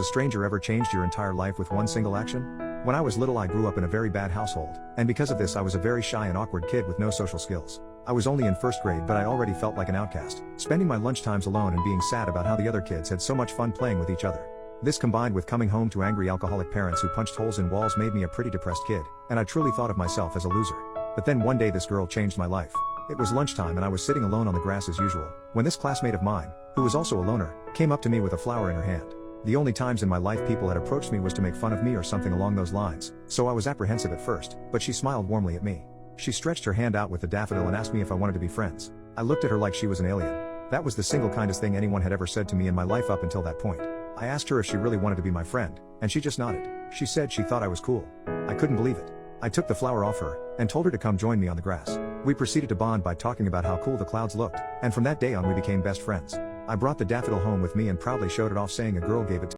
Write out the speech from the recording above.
a stranger ever changed your entire life with one single action? When I was little, I grew up in a very bad household, and because of this I was a very shy and awkward kid with no social skills. I was only in first grade, but I already felt like an outcast, spending my lunchtimes alone and being sad about how the other kids had so much fun playing with each other. This combined with coming home to angry alcoholic parents who punched holes in walls made me a pretty depressed kid, and I truly thought of myself as a loser. But then one day this girl changed my life. It was lunchtime and I was sitting alone on the grass as usual, when this classmate of mine, who was also a loner, came up to me with a flower in her hand. The only times in my life people had approached me was to make fun of me or something along those lines, so I was apprehensive at first, but she smiled warmly at me. She stretched her hand out with the daffodil and asked me if I wanted to be friends. I looked at her like she was an alien. That was the single kindest thing anyone had ever said to me in my life up until that point. I asked her if she really wanted to be my friend, and she just nodded. She said she thought I was cool. I couldn't believe it. I took the flower off her, and told her to come join me on the grass. We proceeded to bond by talking about how cool the clouds looked, and from that day on we became best friends. I brought the daffodil home with me and proudly showed it off, saying a girl gave it to me.